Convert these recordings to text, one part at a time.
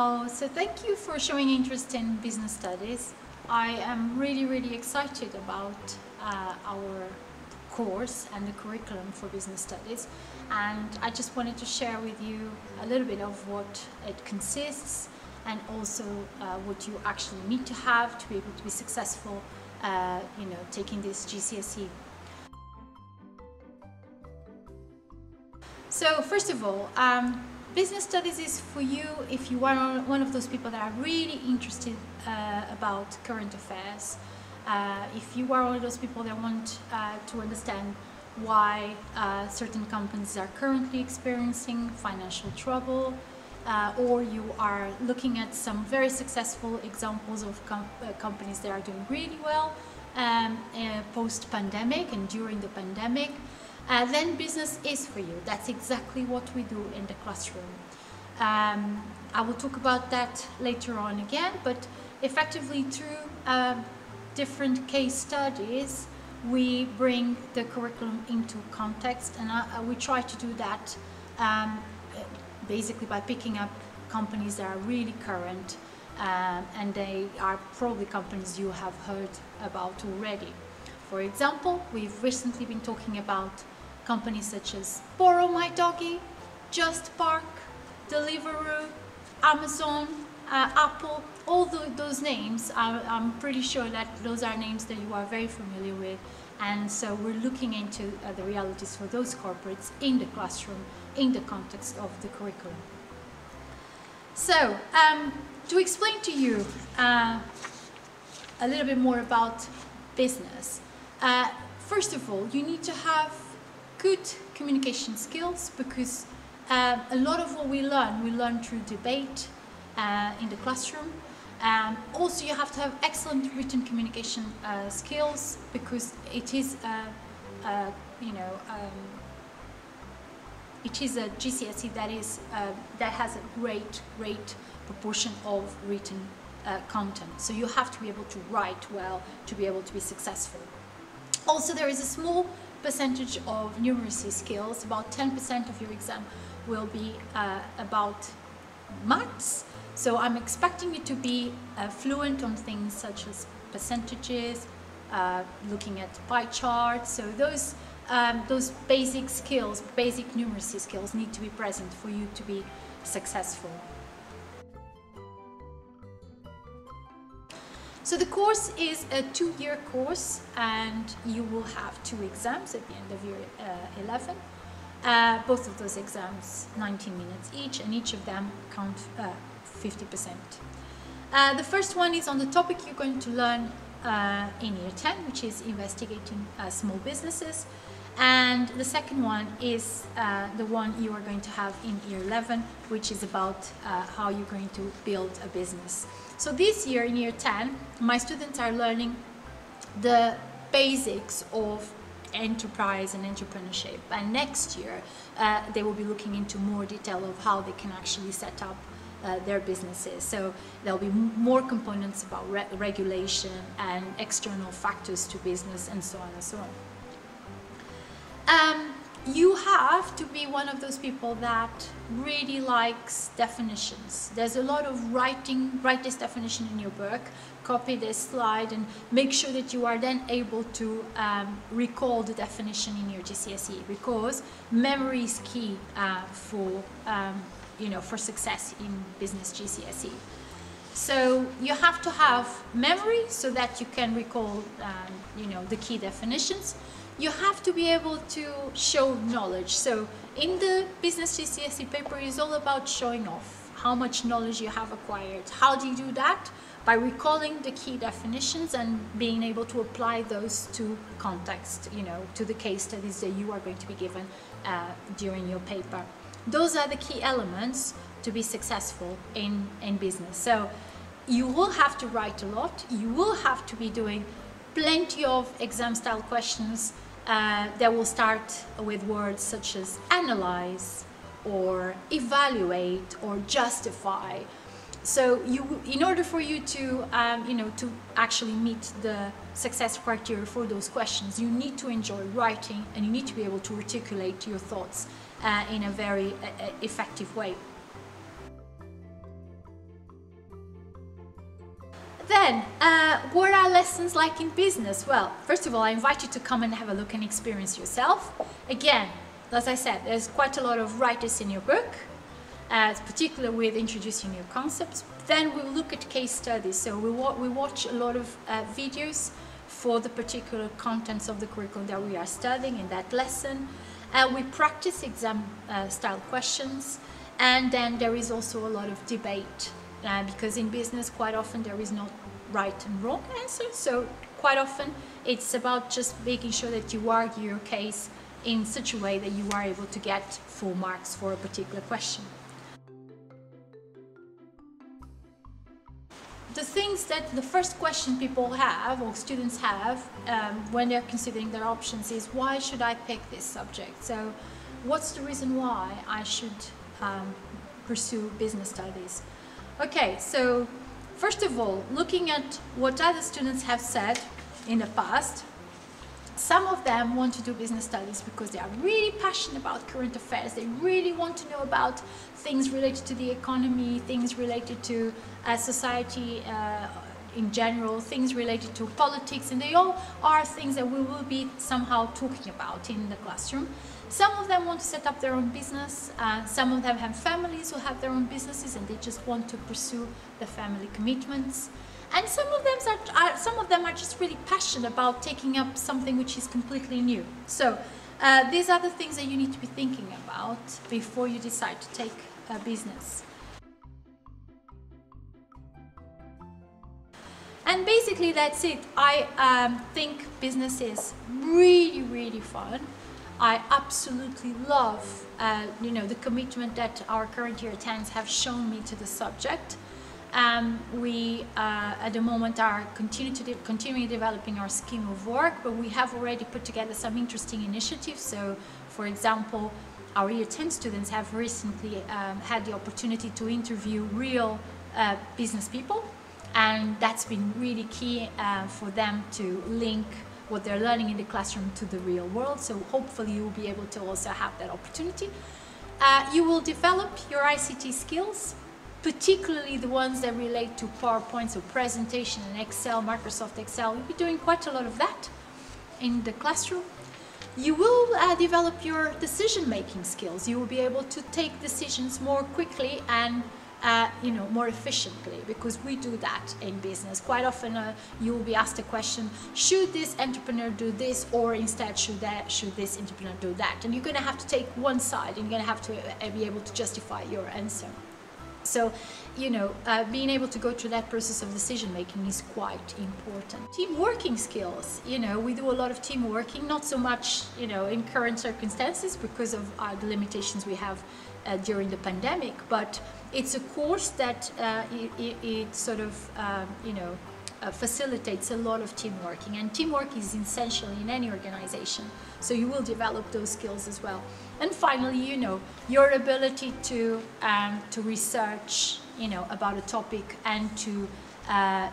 Oh, so thank you for showing interest in business studies. I am really excited about our course and the curriculum for business studies, and I just wanted to share with you a little bit of what it consists and also what you actually need to have to be able to be successful taking this GCSE. So first of all, business studies is for you if you are one of those people that are really interested about current affairs. If you are one of those people that want to understand why certain companies are currently experiencing financial trouble, or you are looking at some very successful examples of companies that are doing really well post-pandemic and during the pandemic, then business is for you. That's exactly what we do in the classroom. I will talk about that later on again, but effectively through different case studies, we bring the curriculum into context, and we try to do that basically by picking up companies that are really current, and they are probably companies you have heard about already. For example, we've recently been talking about companies such as Borrow My Doggy, Just Park, Deliveroo, Amazon, Apple. All those names, I'm pretty sure that those are names that you are very familiar with, and so we're looking into the realities for those corporates in the classroom, in the context of the curriculum. So, to explain to you a little bit more about business, first of all, you need to have good communication skills, because a lot of what we learn through debate in the classroom. Also, you have to have excellent written communication skills, because it is it is a GCSE that has a great proportion of written content. So you have to be able to write well to be able to be successful. Also, there is a small percentage of numeracy skills. About 10% of your exam will be about maths. So I'm expecting you to be fluent on things such as percentages, looking at pie charts. So those basic skills, basic numeracy skills, need to be present for you to be successful. So the course is a 2-year course, and you will have 2 exams at the end of year 11. Both of those exams 19 minutes each, and each of them count 50%. The first one is on the topic you're going to learn in year 10, which is investigating small businesses, and the second one is the one you are going to have in year 11, which is about how you're going to build a business. So this year in year 10, my students are learning the basics of enterprise and entrepreneurship, and next year they will be looking into more detail of how they can actually set up their businesses. So there'll be more components about regulation and external factors to business, and so on and so on. You have to be one of those people that really likes definitions. There's a lot of write this definition in your book, copy this slide, and make sure that you are then able to recall the definition in your GCSE, because memory is key for success in business GCSE. So you have to have memory so that you can recall the key definitions. You have to be able to show knowledge. So in the business GCSE paper, is all about showing off how much knowledge you have acquired. How do you do that? By recalling the key definitions and being able to apply those to context, to the case studies that you are going to be given during your paper. Those are the key elements to be successful in business. So you will have to write a lot. You will have to be doing plenty of exam style questions that will start with words such as analyze or evaluate or justify. So in order for you to to actually meet the success criteria for those questions, you need to enjoy writing, and you need to be able to articulate your thoughts in a very effective way. Then, what are lessons like in business? Well, first of all, I invite you to come and have a look and experience yourself. Again, as I said, there's quite a lot of writers in your book, particularly with introducing new concepts. Then we'll look at case studies. So we watch a lot of videos for the particular contents of the curriculum that we are studying in that lesson. We practice exam style questions, and then there is also a lot of debate. Because in business quite often there is no right and wrong answer, so quite often it's about just making sure that you argue your case in such a way that you are able to get full marks for a particular question. The first question people have, or students have, when they're considering their options is, why should I pick this subject? So what's the reason why I should pursue business studies? Okay, so first of all, looking at what other students have said in the past, some of them want to do business studies because they are really passionate about current affairs. They really want to know about things related to the economy, things related to society in general, things related to politics, and they all are things that we will be somehow talking about in the classroom. Some of them want to set up their own business, some of them have families who have their own businesses and they just want to pursue the family commitments. And some of them are just really passionate about taking up something which is completely new. So these are the things that you need to be thinking about before you decide to take a business. And basically that's it. I think business is really, really fun. I absolutely love, the commitment that our current year 10s have shown me to the subject. We, at the moment, are continuing developing our scheme of work, but we have already put together some interesting initiatives. So, for example, our year 10 students have recently had the opportunity to interview real business people, and that's been really key for them to link what they're learning in the classroom to the real world. So hopefully you'll be able to also have that opportunity. You will develop your ICT skills, particularly the ones that relate to PowerPoint, so presentation and Excel, Microsoft Excel. You'll be doing quite a lot of that in the classroom. You will develop your decision-making skills. You will be able to take decisions more quickly and more efficiently, because we do that in business. Quite often you will be asked a question, should this entrepreneur do this, or instead should this entrepreneur do that? And you're going to have to take one side, and you're going to have to be able to justify your answer. So, being able to go through that process of decision making is quite important. Team working skills, we do a lot of team working, not so much, in current circumstances because of the limitations we have during the pandemic, but it's a course that it sort of, facilitates a lot of team working, and teamwork is essential in any organization, so you will develop those skills as well. And finally, your ability to research, about a topic and to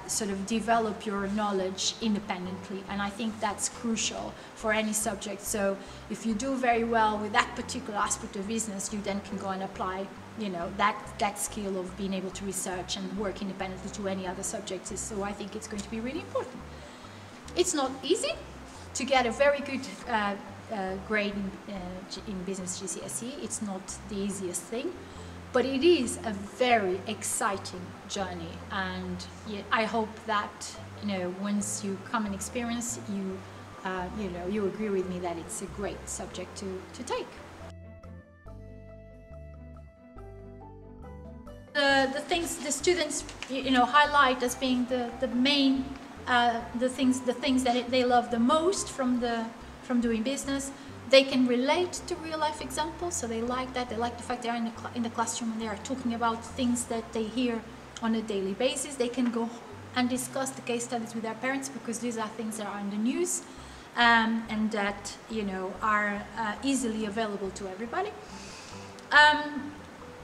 sort of develop your knowledge independently, and I think that's crucial for any subject. So if you do very well with that particular aspect of business, you then can go and apply that skill of being able to research and work independently to any other subjects. So I think it's going to be really important. It's not easy to get a very good grade in business GCSE. It's not the easiest thing, but it is a very exciting journey, and I hope that once you come and experience, you agree with me that it's a great subject to take. The things the students highlight as being the main the things that they love the most from doing business. They can relate to real life examples, so they like that. They like the fact they are in the classroom and they are talking about things that they hear on a daily basis. They can go and discuss the case studies with their parents, because these are things that are in the news and that are easily available to everybody.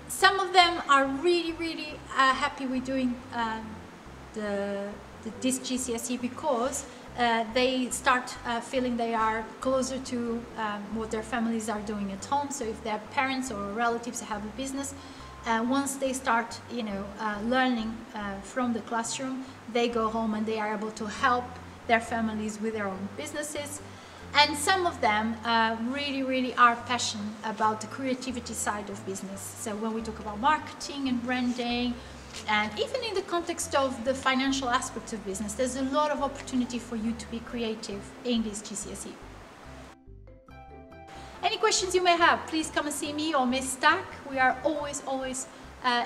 Some of them are really happy with doing this GCSE because they start feeling they are closer to what their families are doing at home. So if their parents or relatives have a business, once they start, learning from the classroom, they go home and they are able to help their families with their own businesses. And some of them really are passionate about the creativity side of business. So when we talk about marketing and branding, and even in the context of the financial aspects of business, there's a lot of opportunity for you to be creative in this GCSE. Any questions you may have, please come and see me or Miss Stack. We are always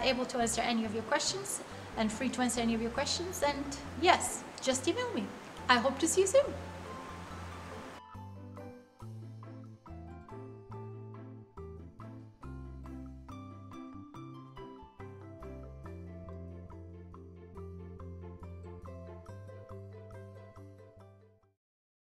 able to answer any of your questions and free to answer any of your questions. And yes, just email me. I hope to see you soon.